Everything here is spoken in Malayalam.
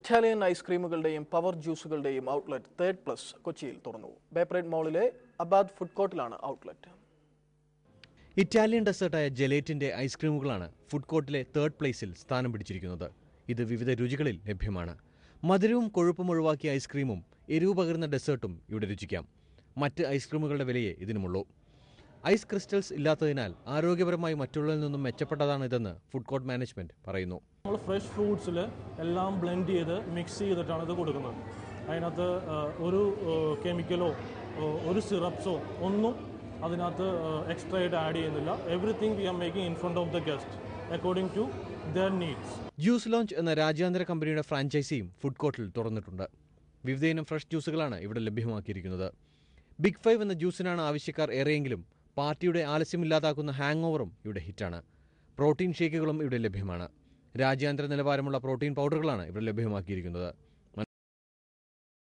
ഇറ്റാലിയൻ ഐസ്ക്രീമുകളുടെയും പവർ ജ്യൂസുകളുടെയും ഔട്ട്ലെറ്റ് തേർഡ് പ്ലസ് കൊച്ചിയിൽ തുറന്നു. ബേപ്പറേഡ് മോളിലെ അബാദ് ഫുഡ് കോർട്ടിലാണ് ഔട്ട്ലെറ്റ്. ഇറ്റാലിയൻ ഡെസേർട്ടായ ജെലേറ്റിന്റെ ഐസ്ക്രീമുകളാണ് ഫുഡ് കോർട്ടിലെ തേർഡ് പ്ലേസിൽ സ്ഥാനം പിടിച്ചിരിക്കുന്നത്. ഇത് വിവിധ രുചികളിൽ ലഭ്യമാണ്. മധുരവും കൊഴുപ്പും ഒഴിവാക്കിയ ഐസ്ക്രീമും എരിവ് പകരുന്ന ഡെസേർട്ടും ഇവിടെ രുചിക്കാം. മറ്റ് ഐസ്ക്രീമുകളുടെ വിലയെ ഇതിനുമുള്ളൂ. ഐസ് ക്രിസ്റ്റൽസ് ഇല്ലാത്തതിനാൽ ആരോഗ്യപരമായി മറ്റുള്ളതിൽ നിന്നും മെച്ചപ്പെട്ടതാണ് ഇതെന്ന് ഫുഡ് കോർട്ട് മാനേജ്മെന്റ് പറയുന്നു. നമ്മൾ ഫ്രഷ് ഫ്രൂട്ട്സിൽ എല്ലാം ബ്ലെൻഡ് ചെയ്ത് മിക്സ് ചെയ്തിട്ടാണ് ഇത് കൊടുക്കുന്നത്. അതിനകത്ത് ഒരു കെമിക്കലോ ഒരു സിറപ്സോ ഒന്നും അതിനകത്ത് എക്സ്ട്രാ ആയിട്ട് ആഡ് ചെയ്യുന്നില്ല. Everything we are making in front of the guest according to their needs. Juice Lounge എന്ന രാജ്യാന്തര കമ്പനിയുടെ ഫ്രാഞ്ചൈസിയും ഫുഡ് കോർട്ടിൽ തുറന്നിട്ടുണ്ട്. വിവിധയിനം ഫ്രഷ് ജ്യൂസുകളാണ് ഇവിടെ ലഭ്യമാക്കിയിരിക്കുന്നത്. ബിഗ് 5 എന്ന ജ്യൂസിനാണ് ആവശ്യക്കാർ ഏറെയെങ്കിലും പാർട്ടിയുടെ ആലസ്യമില്ലാതാക്കുന്ന ഹാങ് ഓവറും ഇവിടെ ഹിറ്റാണ്. പ്രോട്ടീൻ ഷേക്കുകളും ഇവിടെ ലഭ്യമാണ്. രാജ്യാന്തര നിലവാരമുള്ള പ്രോട്ടീൻ പൗഡറുകളാണ് ഇവിടെ ലഭ്യമാക്കിയിരിക്കുന്നത്.